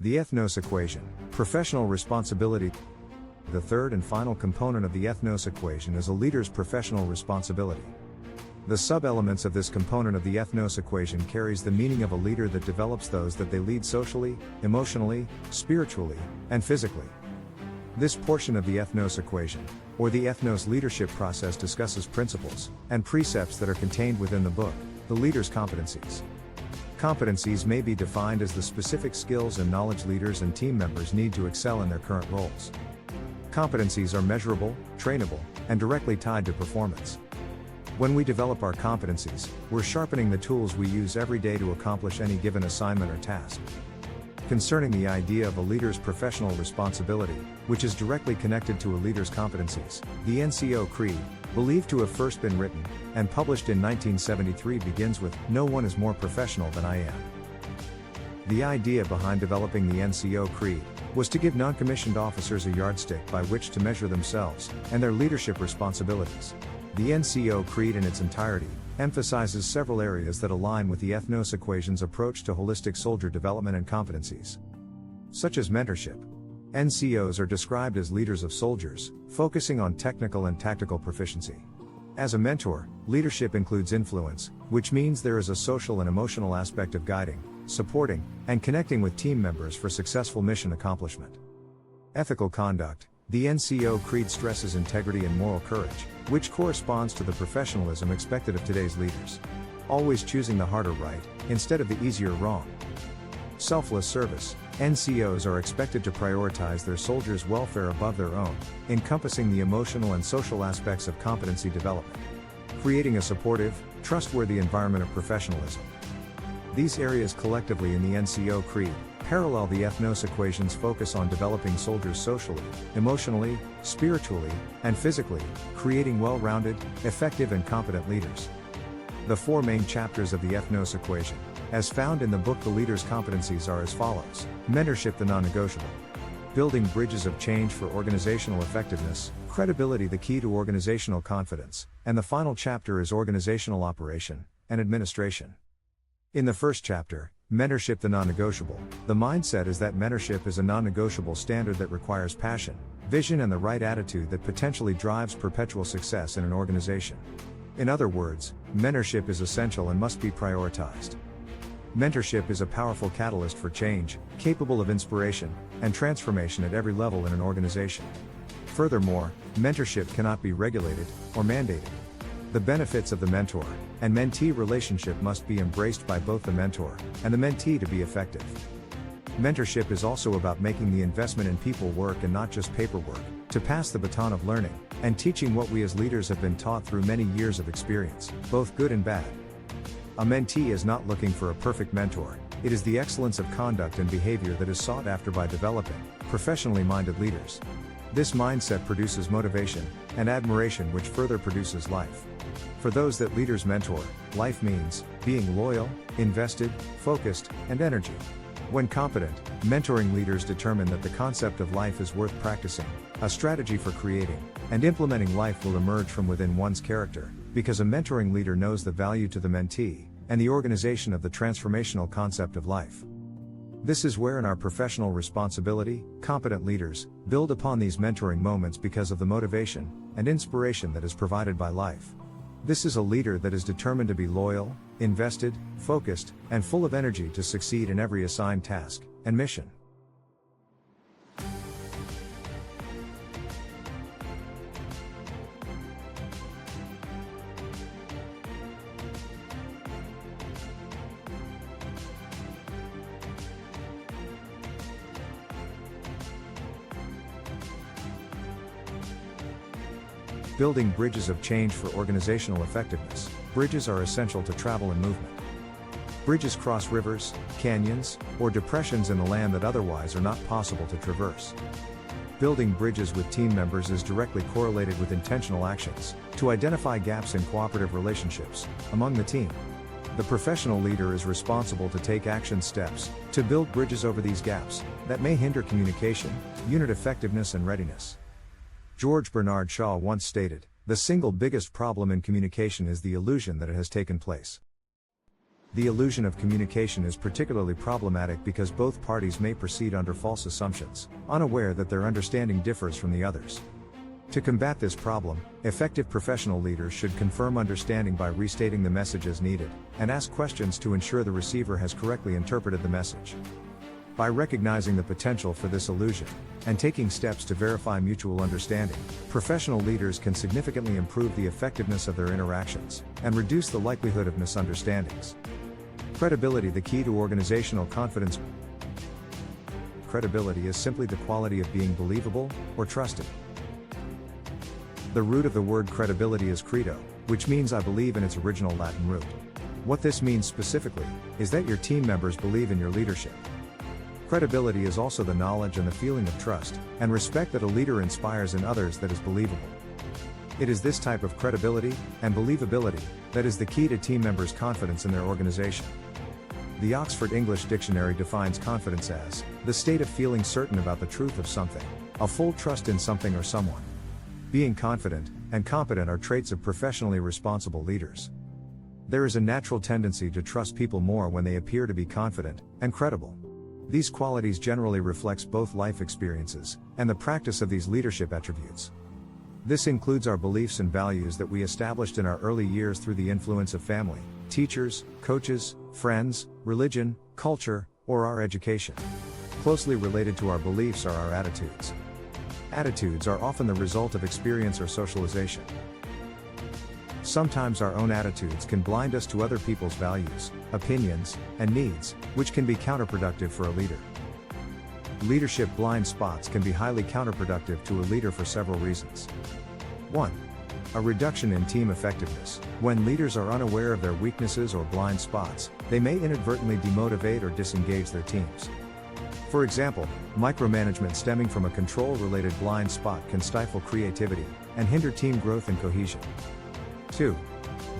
The Ethnos Equation, professional responsibility. The third and final component of the Ethnos Equation is a leader's professional responsibility. The sub-elements of this component of the Ethnos Equation carries the meaning of a leader that develops those that they lead socially, emotionally, spiritually, and physically. This portion of the Ethnos Equation, or the Ethnos leadership process, discusses principles and precepts that are contained within the book, The Leader's Competencies. Competencies may be defined as the specific skills and knowledge leaders and team members need to excel in their current roles. Competencies are measurable, trainable, and directly tied to performance. When we develop our competencies, we're sharpening the tools we use every day to accomplish any given assignment or task. Concerning the idea of a leader's professional responsibility, which is directly connected to a leader's competencies, the NCO Creed, believed to have first been written and published in 1973, begins with, "No one is more professional than I am." The idea behind developing the NCO Creed was to give non-commissioned officers a yardstick by which to measure themselves and their leadership responsibilities. The NCO Creed in its entirety emphasizes several areas that align with the Ethnos Equation's approach to holistic soldier development and competencies, such as mentorship. NCOs are described as leaders of soldiers, focusing on technical and tactical proficiency. As a mentor, leadership includes influence, which means there is a social and emotional aspect of guiding, supporting, and connecting with team members for successful mission accomplishment. Ethical conduct. The NCO Creed stresses integrity and moral courage, which corresponds to the professionalism expected of today's leaders. Always choosing the harder right, instead of the easier wrong. Selfless service. NCOs are expected to prioritize their soldiers' welfare above their own, encompassing the emotional and social aspects of competency development. Creating a supportive, trustworthy environment of professionalism. These areas collectively in the NCO Creed parallel the Ethnos Equation's focus on developing soldiers socially, emotionally, spiritually, and physically, creating well-rounded, effective and competent leaders. The four main chapters of the Ethnos Equation, as found in the book The Leader's Competencies, are as follows: mentorship, the non-negotiable; building bridges of change for organizational effectiveness; credibility, the key to organizational confidence; and the final chapter is organizational operation and administration. In the first chapter, mentorship, the non-negotiable, the mindset is that mentorship is a non-negotiable standard that requires passion, vision and the right attitude that potentially drives perpetual success in an organization. In other words, mentorship is essential and must be prioritized. Mentorship is a powerful catalyst for change, capable of inspiration and transformation at every level in an organization. Furthermore, mentorship cannot be regulated or mandated. The benefits of the mentor and mentee relationship must be embraced by both the mentor and the mentee to be effective. Mentorship is also about making the investment in people work and not just paperwork, to pass the baton of learning and teaching what we as leaders have been taught through many years of experience, both good and bad. A mentee is not looking for a perfect mentor, it is the excellence of conduct and behavior that is sought after by developing, professionally minded leaders. This mindset produces motivation and admiration, which further produces life. For those that leaders mentor, life means being loyal, invested, focused, and energy. When competent, mentoring leaders determine that the concept of life is worth practicing. A strategy for creating and implementing life will emerge from within one's character, because a mentoring leader knows the value to the mentee and the organization of the transformational concept of life. This is where in our professional responsibility, competent leaders build upon these mentoring moments because of the motivation and inspiration that is provided by life. This is a leader that is determined to be loyal, invested, focused, and full of energy to succeed in every assigned task and mission. Building bridges of change for organizational effectiveness. Bridges are essential to travel and movement. Bridges cross rivers, canyons, or depressions in the land that otherwise are not possible to traverse. Building bridges with team members is directly correlated with intentional actions to identify gaps in cooperative relationships among the team. The professional leader is responsible to take action steps to build bridges over these gaps that may hinder communication, unit effectiveness, and readiness. George Bernard Shaw once stated, "The single biggest problem in communication is the illusion that it has taken place." The illusion of communication is particularly problematic because both parties may proceed under false assumptions, unaware that their understanding differs from the others. To combat this problem, effective professional leaders should confirm understanding by restating the message as needed, and ask questions to ensure the receiver has correctly interpreted the message. By recognizing the potential for this illusion, and taking steps to verify mutual understanding, professional leaders can significantly improve the effectiveness of their interactions, and reduce the likelihood of misunderstandings. Credibility: the key to organizational confidence. Credibility is simply the quality of being believable, or trusted. The root of the word credibility is credo, which means I believe in its original Latin root. What this means specifically, is that your team members believe in your leadership. Credibility is also the knowledge and the feeling of trust and respect that a leader inspires in others that is believable. It is this type of credibility and believability that is the key to team members' confidence in their organization. The Oxford English Dictionary defines confidence as the state of feeling certain about the truth of something, a full trust in something or someone. Being confident and competent are traits of professionally responsible leaders. There is a natural tendency to trust people more when they appear to be confident and credible. These qualities generally reflects both life experiences and the practice of these leadership attributes. This includes our beliefs and values that we established in our early years through the influence of family, teachers, coaches, friends, religion, culture, or our education. Closely related to our beliefs are our attitudes. Attitudes are often the result of experience or socialization. Sometimes our own attitudes can blind us to other people's values, opinions, and needs, which can be counterproductive for a leader. Leadership blind spots can be highly counterproductive to a leader for several reasons. 1. A reduction in team effectiveness. When leaders are unaware of their weaknesses or blind spots, they may inadvertently demotivate or disengage their teams. For example, micromanagement stemming from a control-related blind spot can stifle creativity and hinder team growth and cohesion. 2.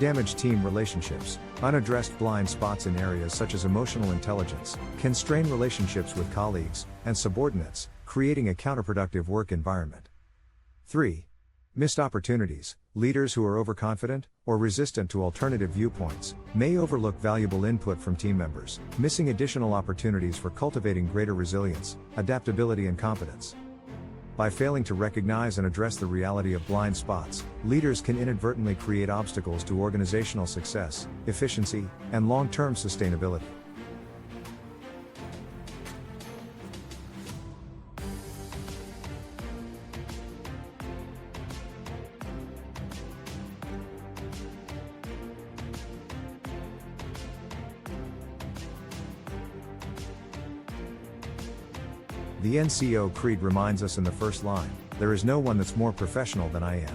Damaged team relationships. Unaddressed blind spots in areas such as emotional intelligence can strain relationships with colleagues and subordinates, creating a counterproductive work environment. 3. Missed opportunities. Leaders who are overconfident or resistant to alternative viewpoints may overlook valuable input from team members, missing additional opportunities for cultivating greater resilience, adaptability, and competence. By failing to recognize and address the reality of blind spots, leaders can inadvertently create obstacles to organizational success, efficiency, and long-term sustainability. The NCO Creed reminds us in the first line, "There is no one that's more professional than I am."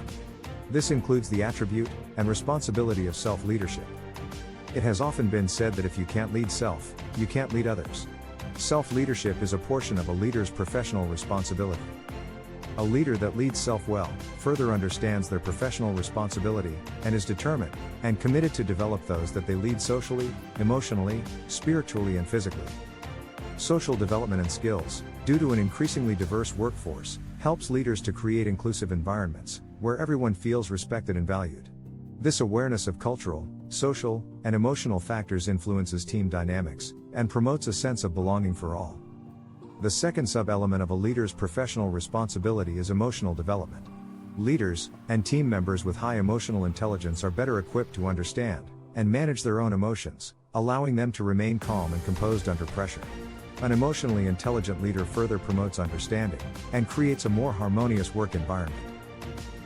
This includes the attribute and responsibility of self-leadership. It has often been said that if you can't lead self, you can't lead others. Self-leadership is a portion of a leader's professional responsibility. A leader that leads self well, further understands their professional responsibility, and is determined and committed to develop those that they lead socially, emotionally, spiritually, and physically. Social development and skills, due to an increasingly diverse workforce, helps leaders to create inclusive environments, where everyone feels respected and valued. This awareness of cultural, social, and emotional factors influences team dynamics, and promotes a sense of belonging for all. The second sub-element of a leader's professional responsibility is emotional development. Leaders, and team members with high emotional intelligence are better equipped to understand, and manage their own emotions, allowing them to remain calm and composed under pressure. An emotionally intelligent leader further promotes understanding, and creates a more harmonious work environment.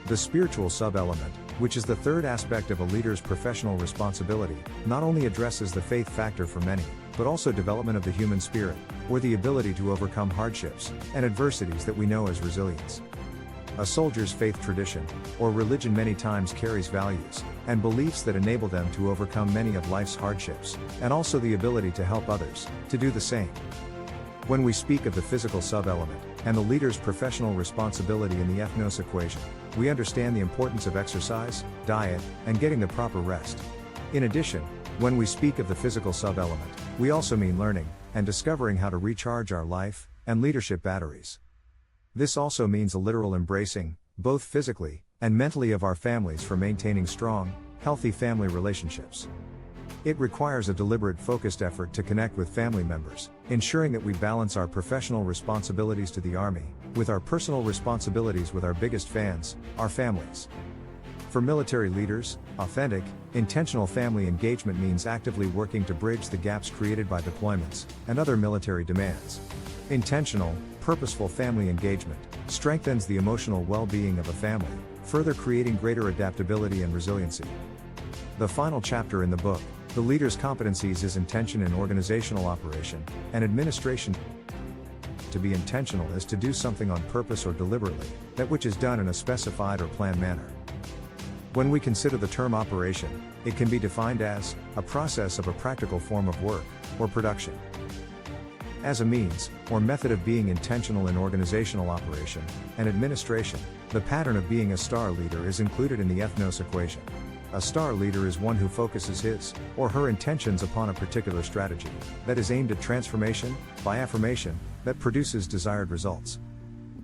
The spiritual sub-element, which is the third aspect of a leader's professional responsibility, not only addresses the faith factor for many, but also development of the human spirit, or the ability to overcome hardships and adversities that we know as resilience. A soldier's faith tradition, or religion, many times carries values and beliefs that enable them to overcome many of life's hardships, and also the ability to help others to do the same. When we speak of the physical sub-element, and the leader's professional responsibility in the Ethnos Equation, we understand the importance of exercise, diet, and getting the proper rest. In addition, when we speak of the physical sub-element, we also mean learning and discovering how to recharge our life and leadership batteries. This also means a literal embracing, both physically and mentally, of our families for maintaining strong, healthy family relationships. It requires a deliberate, focused effort to connect with family members, ensuring that we balance our professional responsibilities to the Army, with our personal responsibilities with our biggest fans, our families. For military leaders, authentic, intentional family engagement means actively working to bridge the gaps created by deployments and other military demands. Intentional, purposeful family engagement strengthens the emotional well-being of a family, further creating greater adaptability and resiliency. The final chapter in the book, The Leader's Competencies, is intention in organizational operation and administration. To be intentional is to do something on purpose or deliberately, that which is done in a specified or planned manner. When we consider the term operation, it can be defined as a process of a practical form of work or production. As a means or method of being intentional in organizational operation and administration, the pattern of being a star leader is included in the Ethnos Equation. A star leader is one who focuses his or her intentions upon a particular strategy that is aimed at transformation by affirmation that produces desired results.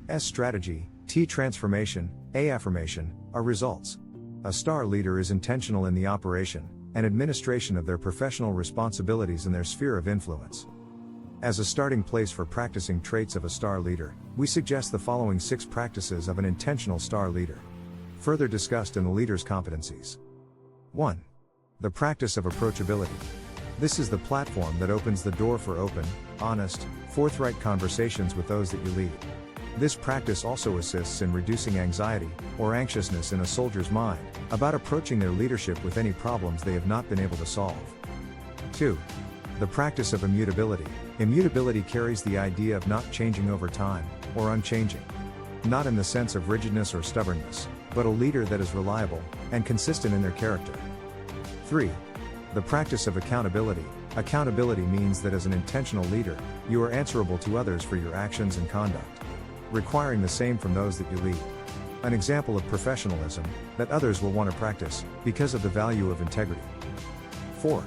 S strategy, T transformation, A affirmation, are results. A star leader is intentional in the operation and administration of their professional responsibilities in their sphere of influence. As a starting place for practicing traits of a star leader, we suggest the following 6 practices of an intentional star leader. Further discussed in the leader's competencies. 1. The practice of approachability. This is the platform that opens the door for open, honest, forthright conversations with those that you lead. This practice also assists in reducing anxiety or anxiousness in a soldier's mind about approaching their leadership with any problems they have not been able to solve. 2. The practice of immutability. Immutability carries the idea of not changing over time, or unchanging. Not in the sense of rigidness or stubbornness, but a leader that is reliable and consistent in their character. 3. The practice of accountability. Accountability means that as an intentional leader, you are answerable to others for your actions and conduct, requiring the same from those that you lead. An example of professionalism that others will want to practice because of the value of integrity. 4.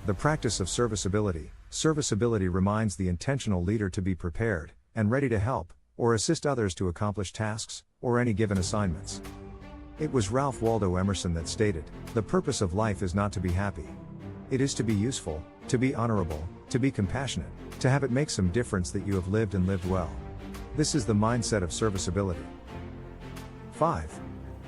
The practice of serviceability. Serviceability reminds the intentional leader to be prepared and ready to help or assist others to accomplish tasks or any given assignments. It was Ralph Waldo Emerson that stated, "The purpose of life is not to be happy. It is to be useful, to be honorable, to be compassionate, to have it make some difference that you have lived and lived well." This is the mindset of serviceability. 5.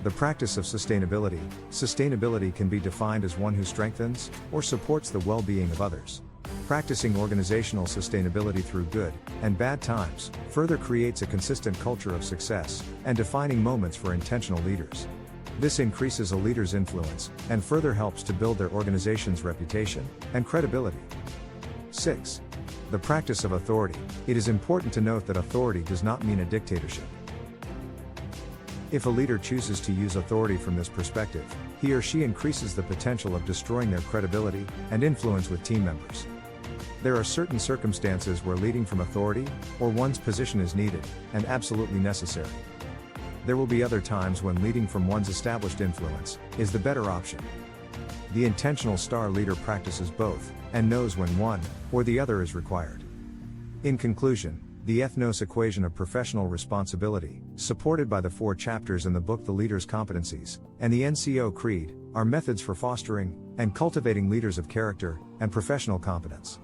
The practice of sustainability. Sustainability can be defined as one who strengthens or supports the well-being of others. Practicing organizational sustainability through good and bad times further creates a consistent culture of success and defining moments for intentional leaders. This increases a leader's influence and further helps to build their organization's reputation and credibility. 6. The practice of authority. It is important to note that authority does not mean a dictatorship. If a leader chooses to use authority from this perspective, he or she increases the potential of destroying their credibility and influence with team members. There are certain circumstances where leading from authority or one's position is needed and absolutely necessary. There will be other times when leading from one's established influence is the better option. The intentional star leader practices both and knows when one or the other is required. In conclusion, the Ethnos Equation of professional responsibility, supported by the 4 chapters in the book The Leader's Competencies, and the NCO Creed, are methods for fostering and cultivating leaders of character and professional competence.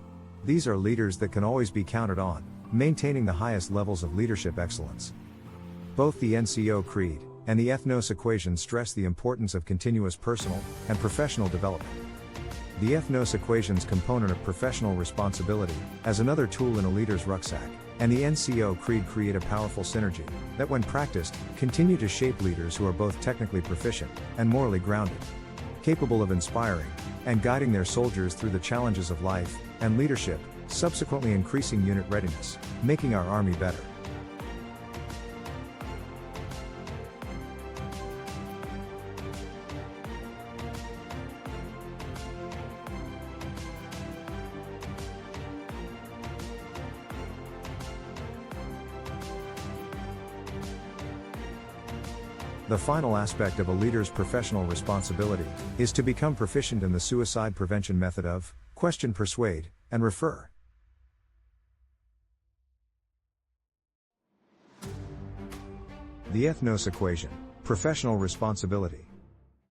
These are leaders that can always be counted on, maintaining the highest levels of leadership excellence. Both the NCO Creed and the Ethnos Equation stress the importance of continuous personal and professional development. The Ethnos Equation's component of professional responsibility as another tool in a leader's rucksack, and the NCO Creed create a powerful synergy that, when practiced, continue to shape leaders who are both technically proficient and morally grounded, capable of inspiring and guiding their soldiers through the challenges of life and leadership, subsequently increasing unit readiness, making our Army better. The final aspect of a leader's professional responsibility is to become proficient in the suicide prevention method of question, persuade, and refer. The Ethnos Equation, professional responsibility.